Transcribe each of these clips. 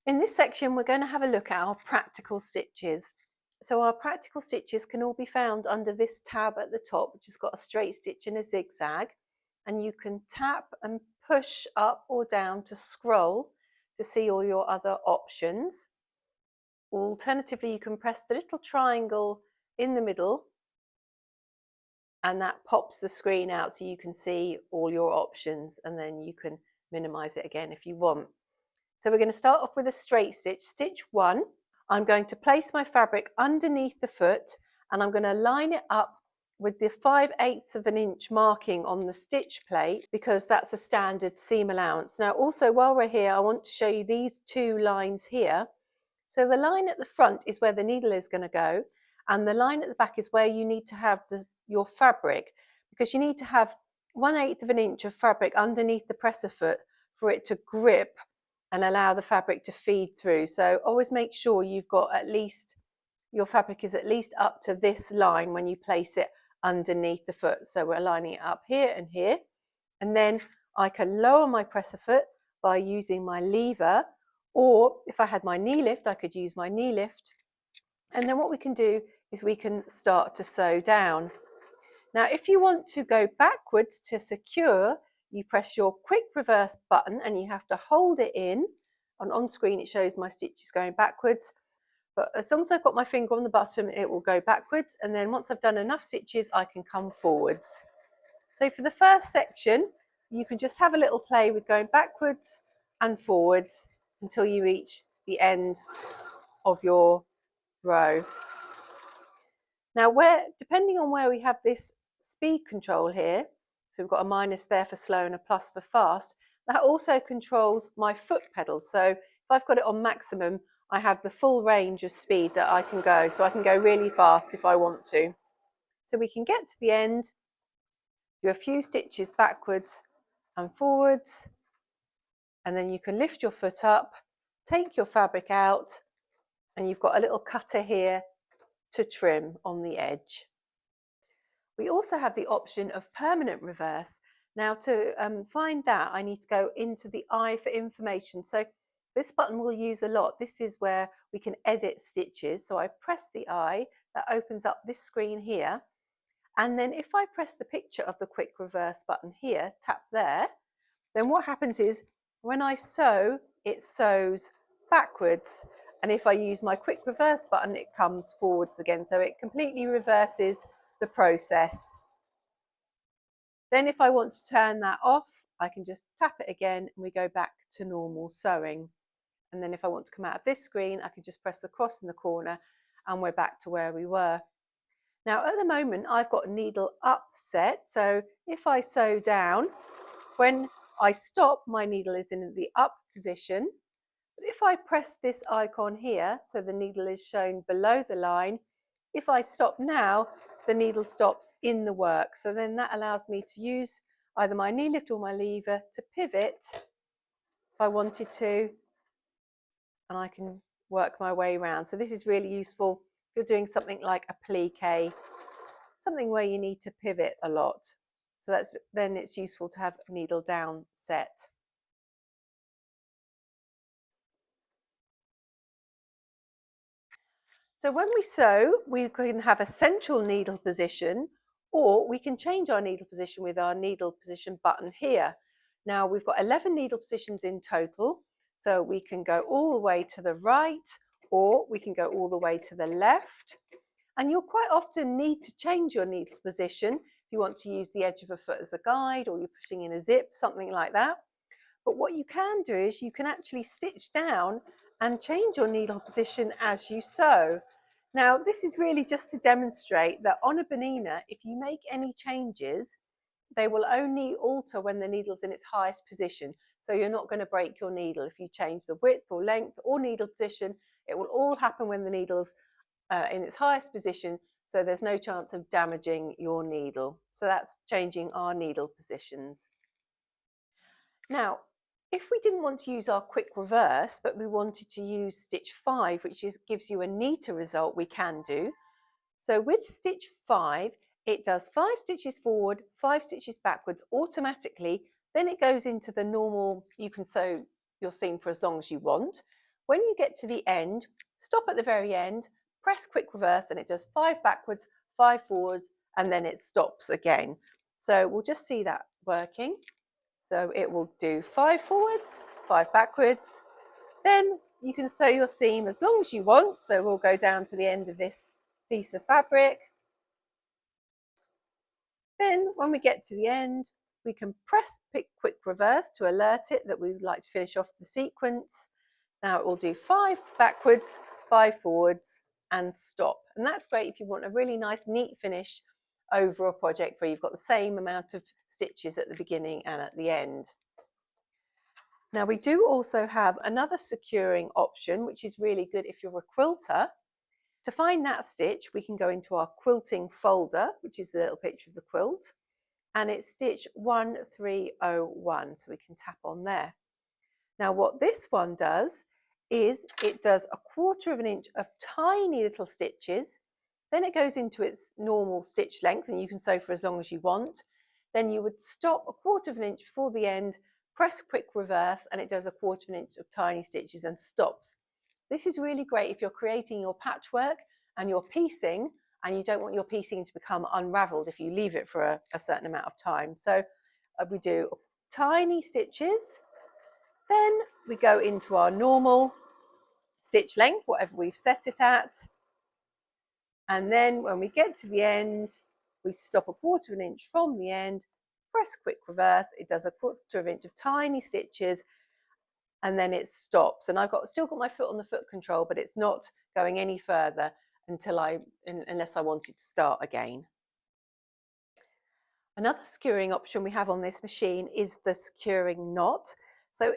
In this section, we're going to have a look at our practical stitches. So our practical stitches can all be found under this tab at the top, which has got a straight stitch and a zigzag. And you can tap and push up or down to scroll to see all your other options. Alternatively, you can press the little triangle in the middle and that pops the screen out so you can see all your options, and then you can minimize it again if you want. So we're going to start off with a straight stitch. Stitch 1, I'm going to place my fabric underneath the foot and I'm going to line it up with the 5/8 of an inch marking on the stitch plate, because that's a standard seam allowance. Now also, while we're here, I want to show you these two lines here. So the line at the front is where the needle is going to go, and the line at the back is where you need to have your fabric, because you need to have 1/8 of an inch of fabric underneath the presser foot for it to grip and allow the fabric to feed through. So always make sure you've got at least, your fabric is at least up to this line when you place it underneath the foot. So we're lining it up here and here. And then I can lower my presser foot by using my lever, or if I had my knee lift, I could use my knee lift. And then what we can do is we can start to sew down. Now, if you want to go backwards to secure, you press your quick reverse button and you have to hold it in. And on screen, it shows my stitches going backwards. But as long as I've got my finger on the bottom, it will go backwards. And then once I've done enough stitches, I can come forwards. So for the first section, you can just have a little play with going backwards and forwards until you reach the end of your row. Now, depending on where we have this speed control here, so we've got a minus there for slow and a plus for fast, that also controls my foot pedal. So if I've got it on maximum, I have the full range of speed that I can go. So I can go really fast if I want to. So we can get to the end, do a few stitches backwards and forwards, and then you can lift your foot up, take your fabric out, and you've got a little cutter here to trim on the edge. We also have the option of permanent reverse. Now to find that, I need to go into the eye for information. So this button we'll use a lot. This is where we can edit stitches. So I press the eye, that opens up this screen here. And then if I press the picture of the quick reverse button here, tap there, then what happens is when I sew, it sews backwards. And if I use my quick reverse button, it comes forwards again. So it completely reverses the process. Then if I want to turn that off, I can just tap it again and we go back to normal sewing. And then if I want to come out of this screen, I can just press the cross in the corner and we're back to where we were. Now at the moment, I've got needle up set. So if I sew down, when I stop, my needle is in the up position. But if I press this icon here, so the needle is shown below the line, if I stop now, the needle stops in the work. So then that allows me to use either my knee lift or my lever to pivot if I wanted to, and I can work my way around. So this is really useful if you're doing something like a plique, something where you need to pivot a lot. So then it's useful to have needle down set. So when we sew, we can have a central needle position, or we can change our needle position with our needle position button here. Now we've got 11 needle positions in total, so we can go all the way to the right, or we can go all the way to the left. And you'll quite often need to change your needle position if you want to use the edge of a foot as a guide, or you're putting in a zip, something like that. But what you can do is you can actually stitch down and change your needle position as you sew. Now, this is really just to demonstrate that on a Bernina, if you make any changes, they will only alter when the needle's in its highest position. So you're not going to break your needle. If you change the width or length or needle position, it will all happen when the needle's in its highest position. So there's no chance of damaging your needle. So that's changing our needle positions. Now, if we didn't want to use our quick reverse, but we wanted to use stitch 5, which gives you a neater result, we can do. So with stitch 5, it does 5 stitches forward, 5 stitches backwards automatically. Then it goes into the normal, you can sew your seam for as long as you want. When you get to the end, stop at the very end, press quick reverse, and it does 5 backwards, 5 forwards, and then it stops again. So we'll just see that working. So it will do 5 forwards, 5 backwards. Then you can sew your seam as long as you want. So we'll go down to the end of this piece of fabric. Then when we get to the end, we can press quick reverse to alert it that we would like to finish off the sequence. Now it will do 5 backwards, 5 forwards, and stop. And that's great if you want a really nice, neat finish over a project where you've got the same amount of stitches at the beginning and at the end. Now we do also have another securing option, which is really good if you're a quilter. To find that stitch, we can go into our quilting folder, which is the little picture of the quilt, and it's stitch 1301, so we can tap on there. Now what this one does is it does 1/4 of an inch of tiny little stitches, then it goes into its normal stitch length, and you can sew for as long as you want. Then you would stop 1/4 of an inch before the end, press quick reverse, and it does 1/4 of an inch of tiny stitches and stops. This is really great if you're creating your patchwork and you're piecing, and you don't want your piecing to become unraveled if you leave it for a certain amount of time. So we do tiny stitches, then we go into our normal stitch length, whatever we've set it at. And then when we get to the end, we stop 1/4 of an inch from the end, press quick reverse, it does 1/4 of an inch of tiny stitches, and then it stops. And I've still got my foot on the foot control, but it's not going any further unless I wanted to start again. Another securing option we have on this machine is the securing knot. So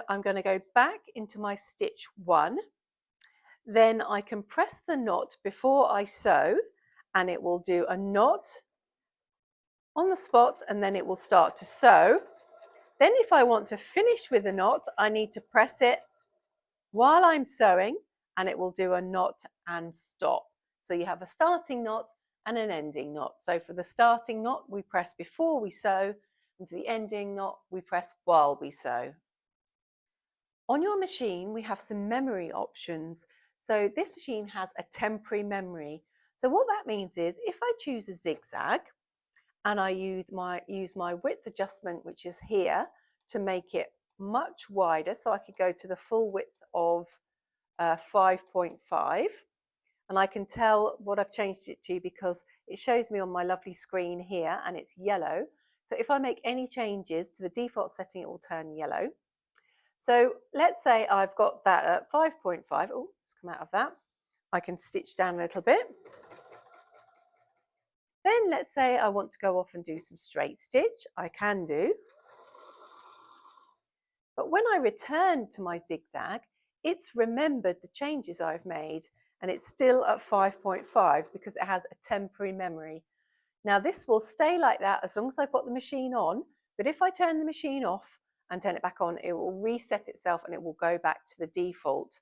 I'm going to go back into my stitch 1. Then I can press the knot before I sew, and it will do a knot on the spot, and then it will start to sew. Then if I want to finish with a knot, I need to press it while I'm sewing, and it will do a knot and stop. So you have a starting knot and an ending knot. So for the starting knot, we press before we sew, and for the ending knot, we press while we sew. On your machine, we have some memory options. So this machine has a temporary memory. So what that means is if I choose a zigzag and I use my width adjustment, which is here, to make it much wider, so I could go to the full width of 5.5, and I can tell what I've changed it to because it shows me on my lovely screen here, and it's yellow. So if I make any changes to the default setting, it will turn yellow. So let's say I've got that at 5.5. Oh, let's come out of that. I can stitch down a little bit. Then let's say I want to go off and do some straight stitch. I can do. But when I return to my zigzag, it's remembered the changes I've made, and it's still at 5.5 because it has a temporary memory. Now this will stay like that as long as I've got the machine on, but if I turn the machine off and turn it back on, it will reset itself and it will go back to the default.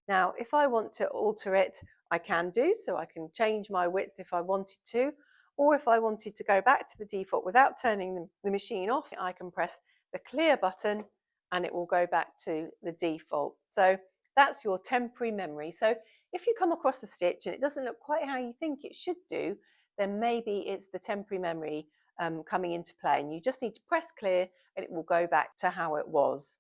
Now, if I want to alter it, I can do, so I can change my width if I wanted to, or if I wanted to go back to the default without turning the machine off, I can press the clear button and it will go back to the default. So that's your temporary memory. So if you come across a stitch and it doesn't look quite how you think it should do, then maybe it's the temporary memory coming into play, and you just need to press clear and it will go back to how it was.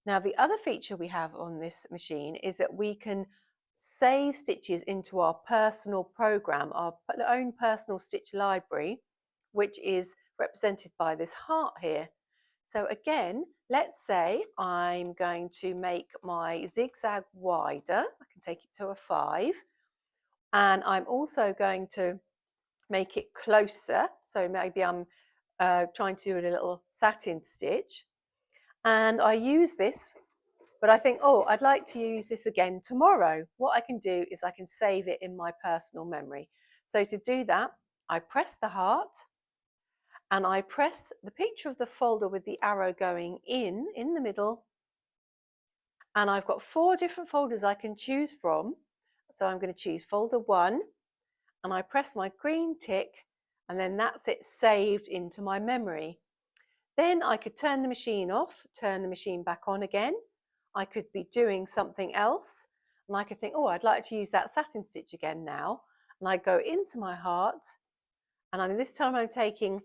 Now, the other feature we have on this machine is that we can save stitches into our personal program, our own personal stitch library, which is represented by this heart here. So again, let's say I'm going to make my zigzag wider. I can take it to a 5. And I'm also going to make it closer. So maybe I'm trying to do a little satin stitch. And I use this, but I think, oh, I'd like to use this again tomorrow. What I can do is I can save it in my personal memory. So to do that, I press the heart and I press the picture of the folder with the arrow going in the middle. And I've got 4 different folders I can choose from. So I'm going to choose folder 1 and I press my green tick, and then that's it saved into my memory. Then I could turn the machine off, turn the machine back on again. I could be doing something else, and I could think, oh, I'd like to use that satin stitch again now. And I go into my heart, and this time I'm taking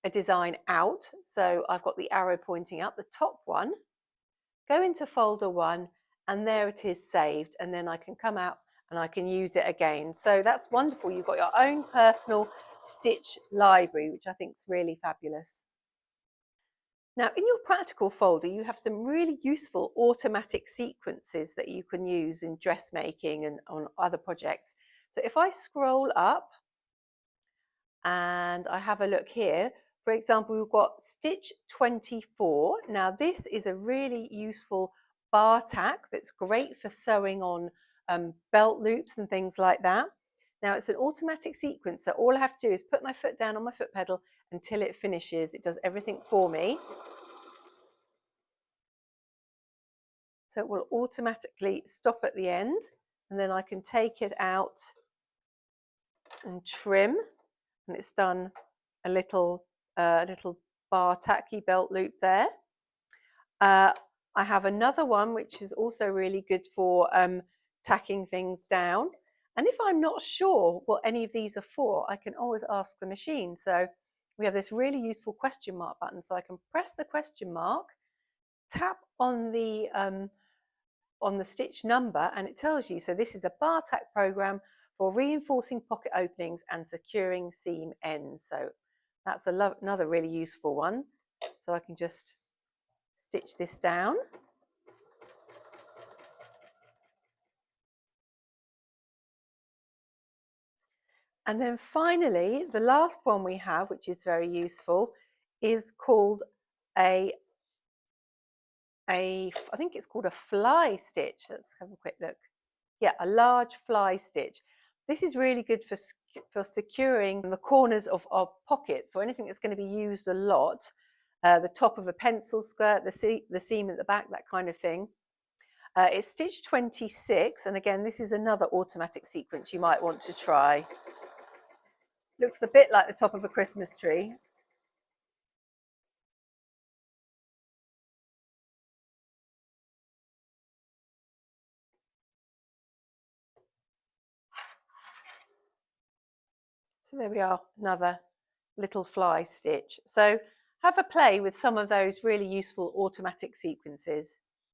a design out. So I've got the arrow pointing up, the top one, go into folder 1, and there it is saved. And then I can come out and I can use it again. So that's wonderful. You've got your own personal stitch library, which I think is really fabulous. Now, in your practical folder, you have some really useful automatic sequences that you can use in dressmaking and on other projects. So if I scroll up and I have a look here, for example, we've got stitch 24. Now, this is a really useful bar tack that's great for sewing on belt loops and things like that. Now, it's an automatic sequence, so all I have to do is put my foot down on my foot pedal until it finishes. It does everything for me. So it will automatically stop at the end, and then I can take it out and trim, and it's done a little bar tacky belt loop there. I have another one which is also really good for tacking things down. And if I'm not sure what any of these are for, I can always ask the machine. So we have this really useful question mark button. So I can press the question mark, tap on the stitch number, and it tells you, so this is a bar tack program for reinforcing pocket openings and securing seam ends. So that's another really useful one. So I can just stitch this down. And then finally, the last one we have, which is very useful, is called I think it's called a fly stitch. Let's have a quick look. Yeah, a large fly stitch. This is really good for securing the corners of our pockets, or anything that's going to be used a lot. The top of a pencil skirt, the seam at the back, that kind of thing. It's stitch 26, and again, this is another automatic sequence you might want to try. Looks a bit like the top of a Christmas tree. So there we are, another little fly stitch. So have a play with some of those really useful automatic sequences.